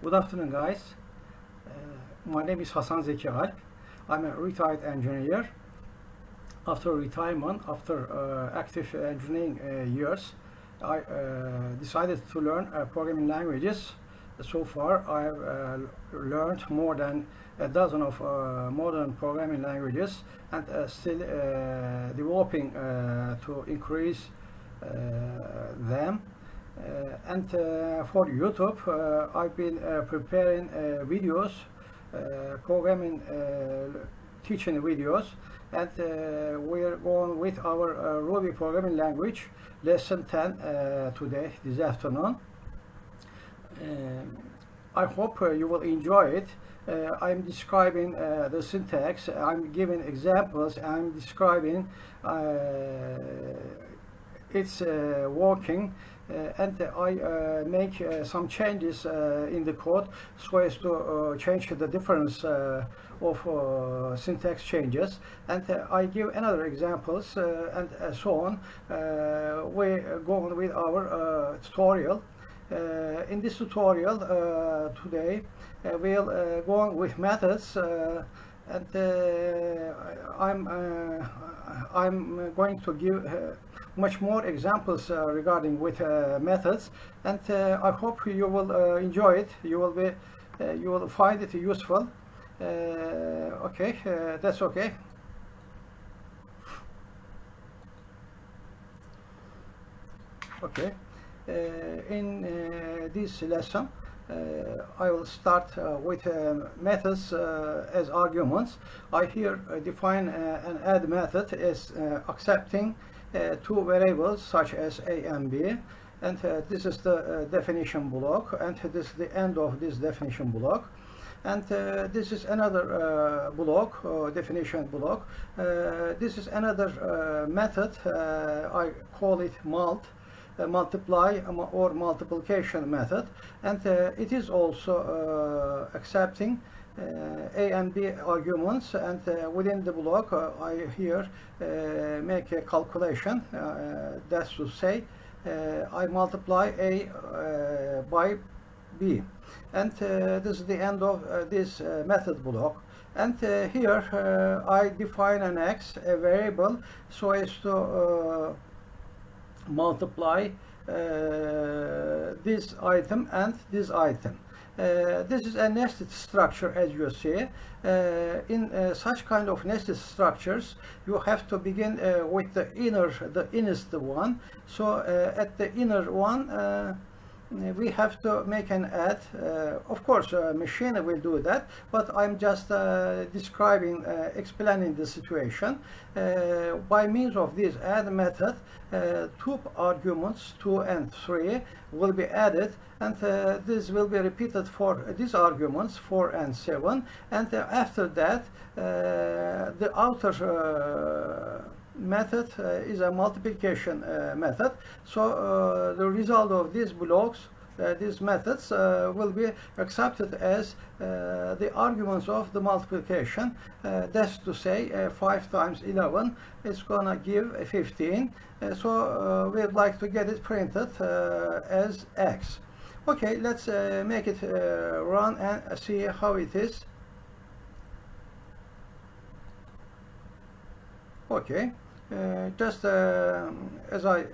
Good afternoon, guys. My name is Hasan Zeki Alp. I'm a retired engineer. After retirement, after active engineering years, I decided to learn programming languages. So far, I've learned more than a dozen of modern programming languages and still developing to increase them. And for YouTube, I've been preparing videos, programming teaching videos, and we're going with our Ruby programming language, lesson 10 today, this afternoon. I hope you will enjoy it. I'm describing the syntax, I'm giving examples, I'm describing its working, and I make some changes in the code so as to change the difference of syntax changes, and I give another examples and so on. We're going with our tutorial. In this tutorial today we'll go on with methods, and I'm going to give much more examples regarding with methods, and I hope you will enjoy it. You will find it useful. Okay, that's okay. Okay. In this lesson, I will start with methods as arguments. I here define an add method as accepting two variables such as a and b, and this is the definition block, and this is the end of this definition block. And this is another block, definition block. This is another method. I call it multiply or multiplication method, and it is also accepting a and b arguments, and within the block I here make a calculation. That's to say, I multiply a by b, and this is the end of this method block. And here I define an x, a variable, so as to multiply this item and this item. This is a nested structure, as you see. In such kind of nested structures, you have to begin with the innerst one. So at the inner one, we have to make an add. Of course, machine will do that, but I'm just describing, explaining the situation. By means of this add method, two arguments, 2 and 3, will be added, and this will be repeated for these arguments, 4 and 7, and after that, the outer method is a multiplication method. So the result of these blocks, these methods, will be accepted as the arguments of the multiplication. That's to say, 5 times 11 is gonna give 15. So we'd like to get it printed as x. Okay, let's make it run and see how it is. Okay. Just as I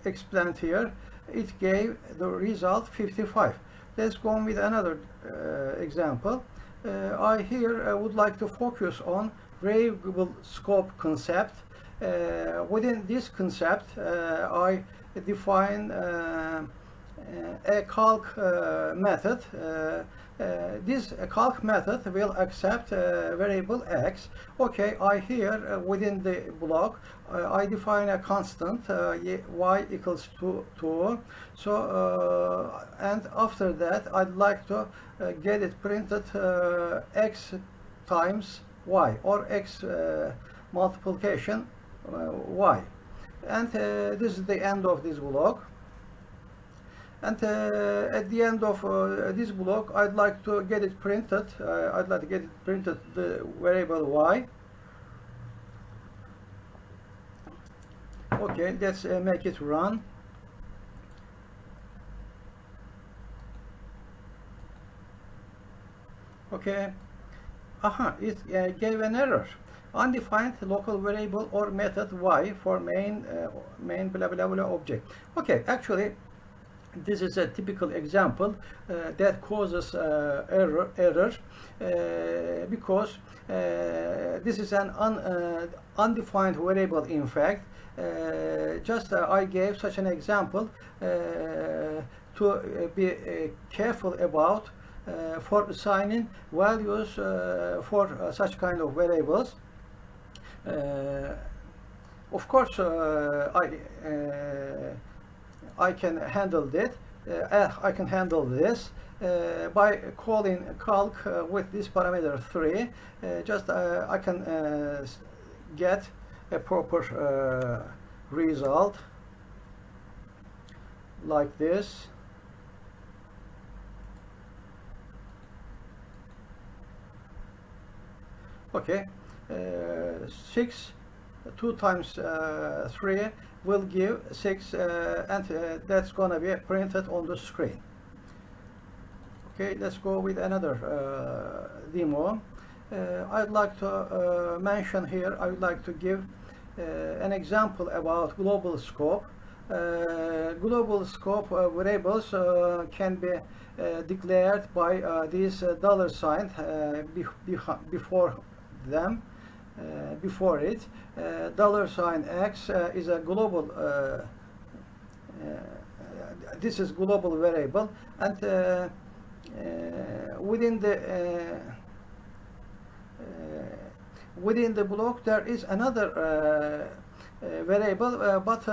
explained here, it gave the result 55. Let's go on with another example. I here would like to focus on variable scope concept. Within this concept, I define a calc method. This calc method will accept variable x. Okay, I here within the block I define a constant y equals to 2. So and after that I'd like to get it printed x times y, or x multiplication y, and this is the end of this block. And at the end of this block, I'd like to get it printed. The variable y. Okay, let's make it run. Okay. Aha, it gave an error. Undefined local variable or method y for main blah blah blah object. Okay, actually this is a typical example that causes error because this is an undefined variable. In fact, I gave such an example to be careful about for assigning values for such kind of variables. Of course, I can handle that. I can handle this by calling calc with this parameter 3. I can get a proper result like this. Okay, 6 2 times 3 will give 6, and that's gonna be printed on the screen. Okay, let's go with another demo. I'd like to mention here, I would like to give an example about global scope. Global scope variables can be declared by this dollar sign before them. Before it, dollar sign x is a global. This is global variable, and within the block there is another variable, but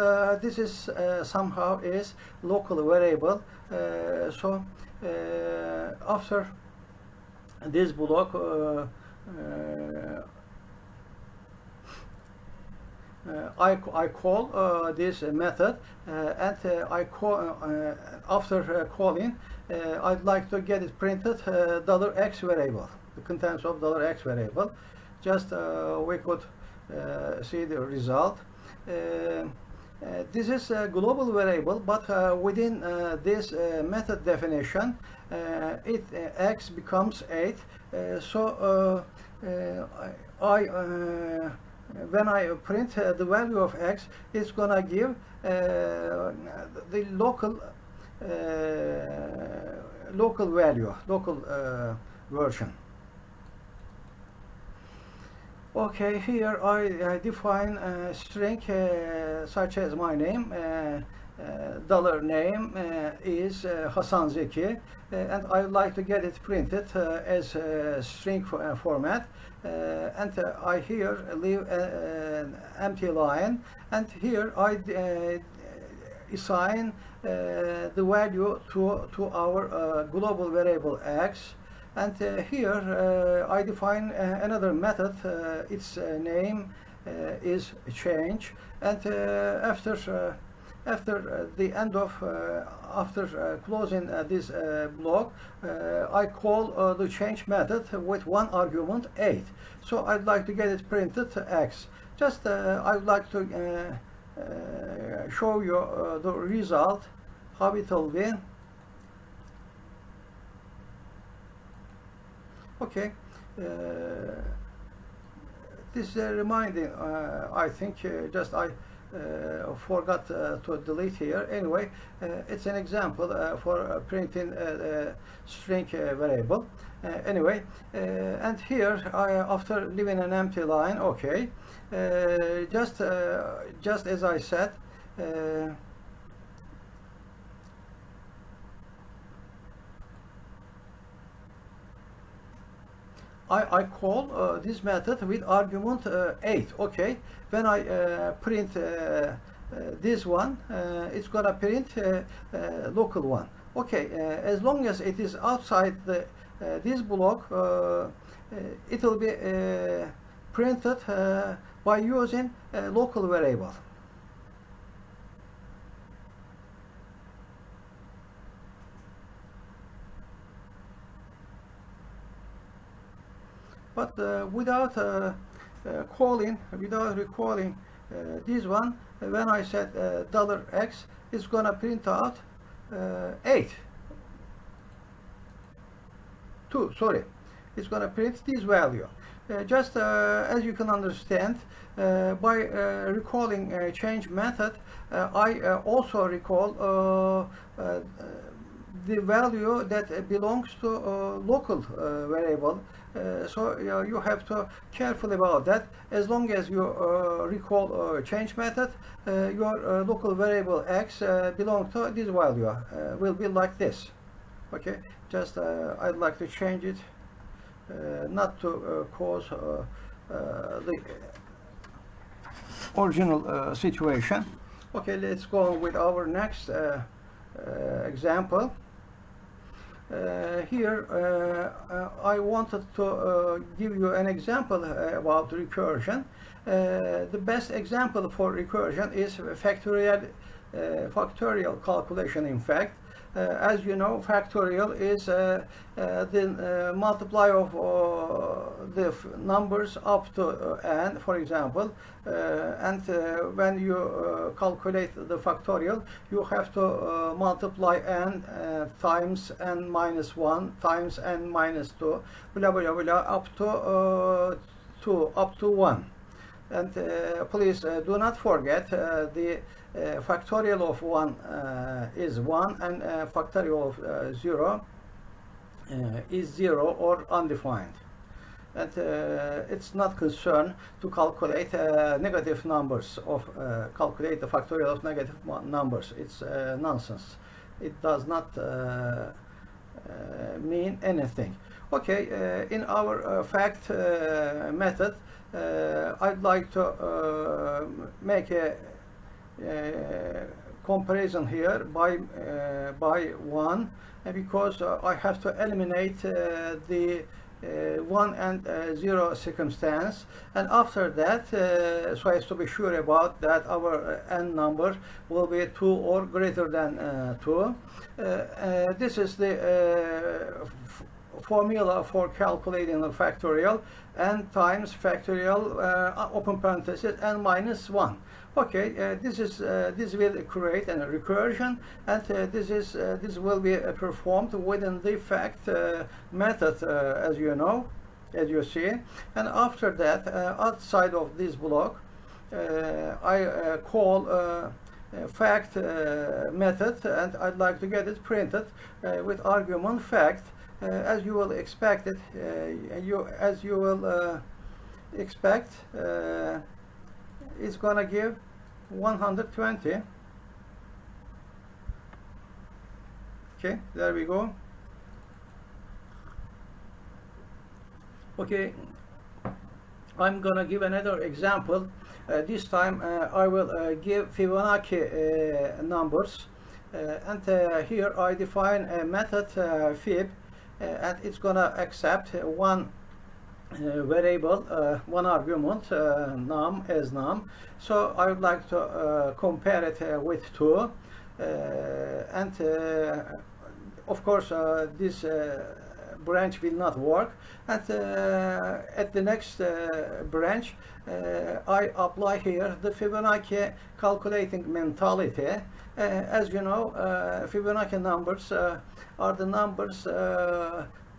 this is somehow is local variable. So after this block, I call this method, and I call after calling, I'd like to get it printed $x variable, the contents of $x variable. Just we could see the result. This is a global variable, but within this method definition, x becomes 8. So when I print the value of x, it's gonna give the local value, local version. Okay, here I define a string such as my name. Dollar name is Hasan Zeki, and I would like to get it printed as a string format. And I here leave an empty line, and here I assign the value to our global variable x. And here I define another method. Its name is change, and after the end of after closing this block, I call the change method with one argument 8. So I'd like to get it printed x. Just I'd like to show you the result, how it will be. Okay, this is reminding, I think just I forgot to delete here. Anyway, it's an example for printing a string variable. Anyway, and here after leaving an empty line, okay, just as I said, I call this method with argument 8. Okay, when I print this one, it's gonna print local one. Okay, as long as it is outside this block, it will be printed by using a local variable. But without recalling this one, when I said $x, it's gonna print out 8. 2, sorry. it's going to print this value. Just as you can understand, by recalling change method, I also recall the value that belongs to local variable. So you have to careful about that. As long as you recall change method, your local variable x belong to this value will be like this. Okay, just I'd like to change it not to cause the original situation. Okay, let's go on with our next example. Here I wanted to give you an example about recursion. The best example for recursion is factorial calculation. In fact, as you know, factorial is the multiply of the numbers up to n, for example, and when you calculate the factorial, you have to multiply n times n minus 1 times n minus 2, blah blah blah, up to 2, up to 1. And please do not forget the factorial of 1 is 1, and factorial of 0 is 0 or undefined. And it's not concerned to calculate negative numbers of calculate the factorial of negative numbers. It's nonsense. It does not mean anything. Okay, in our fact method, I'd like to make a comparison here by 1, because I have to eliminate the 1 and 0 circumstance, and after that, so as to be sure about that our n number will be 2 or greater than 2. This is the formula for calculating the factorial: n times factorial open parenthesis n minus 1. Okay, this will create a recursion, and this will be performed within the fact method, as you know, as you see. And after that, outside of this block, I call fact method, and I'd like to get it printed with argument fact. As you will expect it, as you will expect, it's gonna give 120. Okay, there we go. Okay, I'm gonna give another example. This time I will give Fibonacci numbers, and here I define a method fib, and it's gonna accept one variable, one argument, num as num. So I would like to compare it with 2, and of course this branch will not work, and at the next branch I apply here the Fibonacci calculating mentality. As you know, Fibonacci numbers are the numbers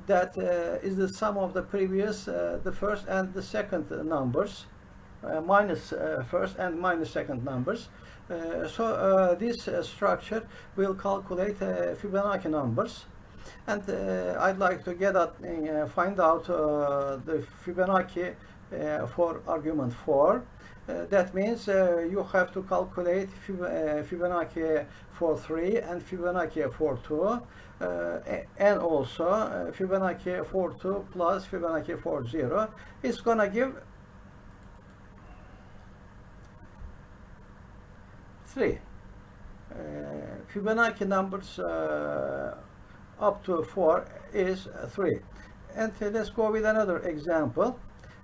that is the sum of the previous, the first and the second numbers, minus first and minus second numbers. So this structure will calculate Fibonacci numbers, and I'd like to get at, find out the Fibonacci for argument 4. That means you have to calculate Fibonacci for 3 and Fibonacci for 2, and also Fibonacci for 2 plus Fibonacci for 0. It's gonna give 3. Fibonacci numbers up to 4 is 3. And let's go with another example.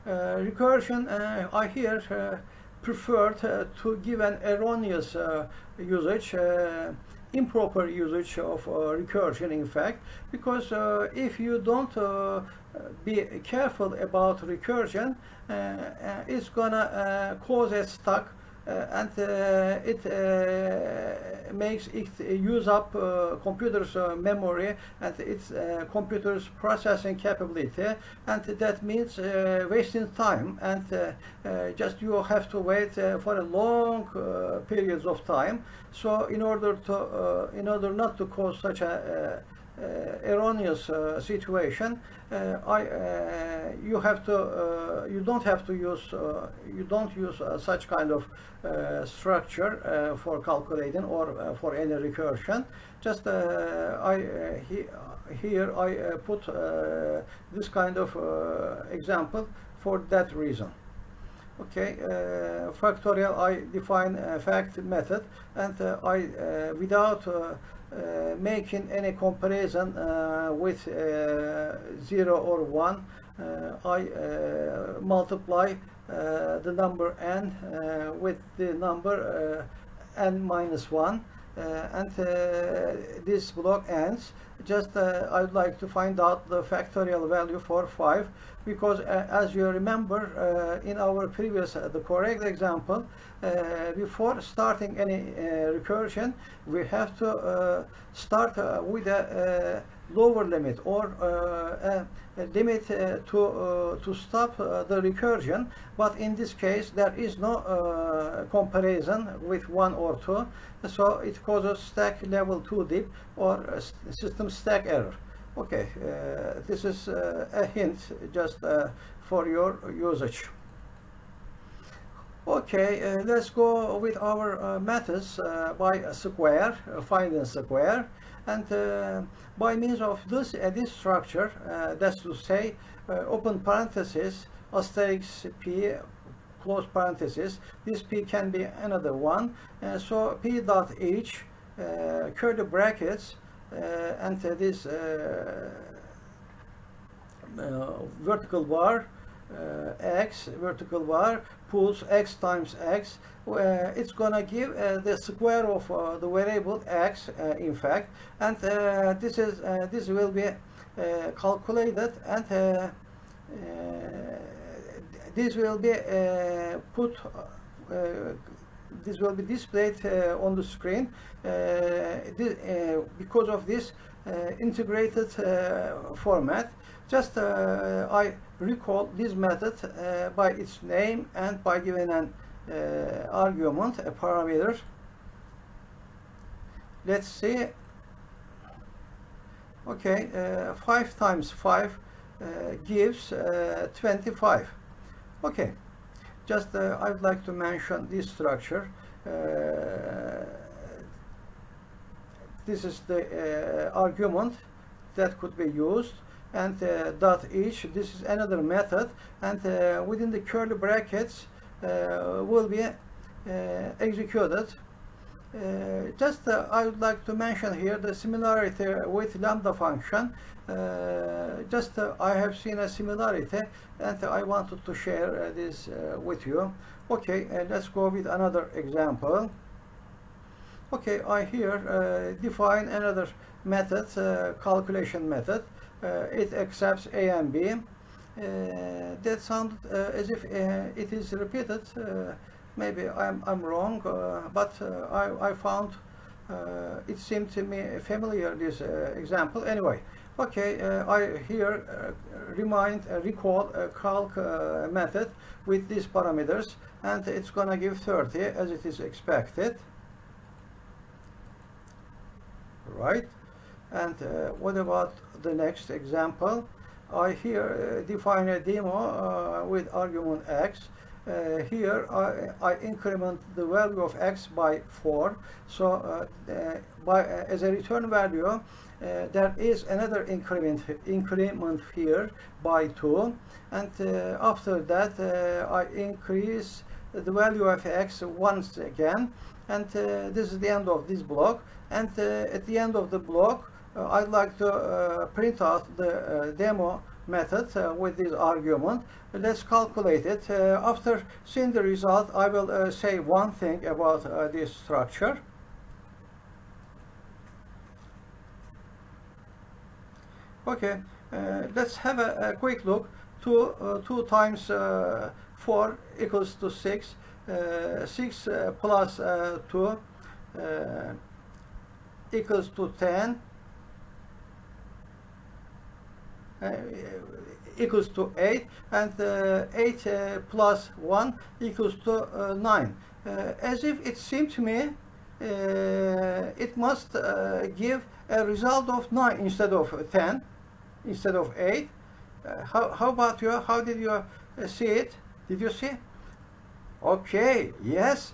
Recursion, I here preferred to give an erroneous usage, improper usage of recursion, in fact, because if you don't be careful about recursion, it's gonna cause a stuck and it makes it use up computer's memory and its computer's processing capability, and that means wasting time, and just you have to wait for a long periods of time. So in order not to cause such a erroneous situation, you don't use such kind of structure for calculating or for any recursion. Just here I put this kind of example for that reason. Okay, factorial, I define a fact method, and without making any comparison with 0 or 1, I multiply the number n with the number n minus 1, and this block ends. Just I would like to find out the factorial value for 5, because as you remember in our previous the correct example, before starting any recursion, we have to start with a lower limit, or a limit to stop the recursion. But in this case there is no comparison with 1 or 2, so it causes stack level too deep, or system stack error. Okay, this is a hint just for your usage. Okay, let's go with our methods by square, finding square, and by means of this structure, that's to say open parenthesis asterisk p close parenthesis. This p can be another one, so p dot h curly brackets, and this vertical bar x vertical bar pulls x times x. It's gonna give the square of the variable x, in fact, and this will be calculated, and this will be this will be displayed on the screen because of this integrated format. Just I recall this method by its name and by giving an argument, a parameter. Let's see. Okay, 5 times 5 gives 25. Okay, just I would like to mention this structure. This is the argument that could be used, and dot each, this is another method, and within the curly brackets will be executed. Just I would like to mention here the similarity with lambda function. Just I have seen a similarity, and I wanted to share this with you. Okay, let's go with another example. Okay, I here define another method, calculation method. It accepts a and b. That sounded as if it is repeated. Maybe I'm wrong, but I found it seemed to me familiar, this example. Anyway, okay, I here recall a calc method with these parameters, and it's gonna give 30 as it is expected, right? And what about the next example? I here define a demo with argument x. Here I increment the value of x by 4. So as a return value, there is another increment here by 2. And after that, I increase the value of x once again. And this is the end of this block. And at the end of the block, I'd like to print out the demo method with this argument. Let's calculate it. After seeing the result, I will say one thing about this structure. Okay, let's have a quick look. 2 times 4 equals to 6. 6 plus 2 equals to 10, equals to 8, and 8 plus 1 equals to 9. As if it seemed to me it must give a result of 9 instead of 10, instead of 8. How about you? How did you see it? Did you see? Okay, yes,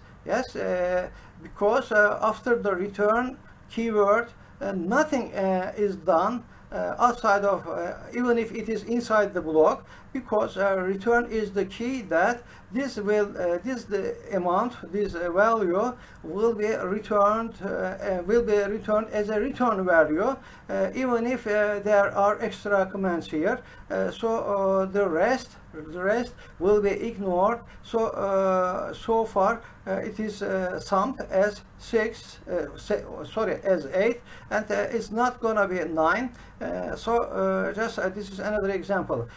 because after the return keyword, nothing is done outside of, even if it is inside the block, because return is the key that this will, the amount, this value will be returned as a return value, even if there are extra comments here. So the rest will be ignored. So so far it is summed as as 8, and it's not gonna be 9. This is another example.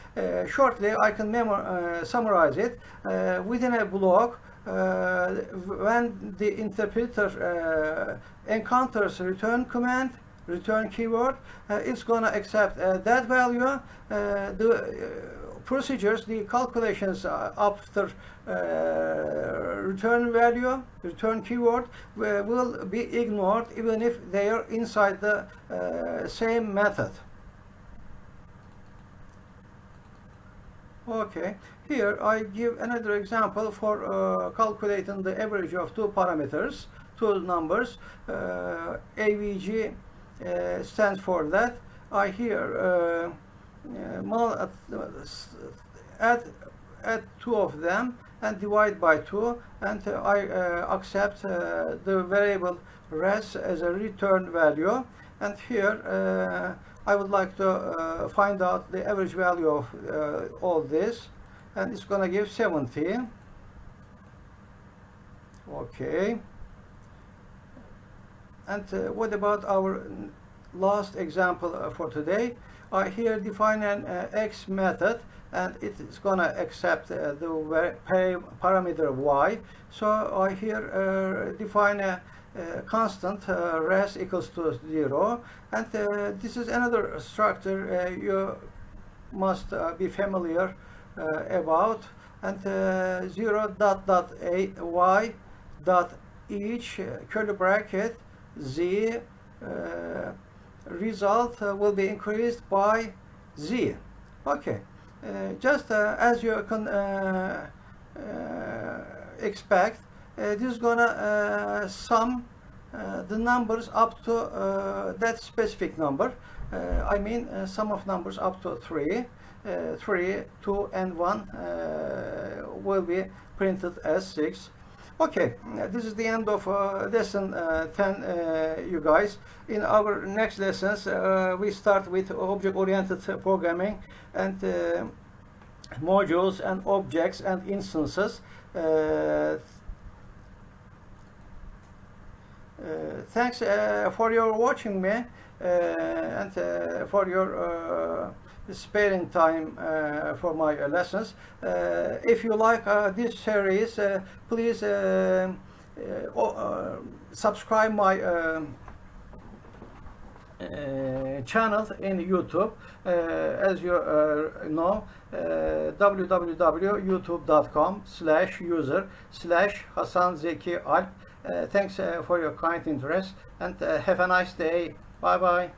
Shortly I can summarize it. Within a block, when the interpreter encounters return command, return keyword, it's gonna accept that value. The procedures, the calculations after return value, return keyword, will be ignored even if they are inside the same method. Okay, here I give another example for calculating the average of two parameters, two numbers. AVG stands for that. I here add two of them and divide by 2, and I accept the variable res as a return value. And here I would like to find out the average value of all this, and it's going to give 70. Okay. And what about our last example for today? I here define an X method, and it is going to accept the parameter Y. So I here define a constant res equals to 0, and this is another structure you must be familiar about. And 0 dot a y dot each curly bracket z result will be increased by z. Okay, just as you can expect, this is gonna sum the numbers up to that specific number. I mean sum of numbers up to 3. 3, 2, and 1 will be printed as 6. Okay, this is the end of lesson 10, you guys. In our next lessons, we start with object-oriented programming and modules and objects and instances. Thanks for your watching me and for your sparing time for my lessons. If you like this series, please subscribe my channel in YouTube. As you know, www.youtube.com/user/Hasan Zeki Alp. Thanks for your kind interest, and have a nice day. Bye bye.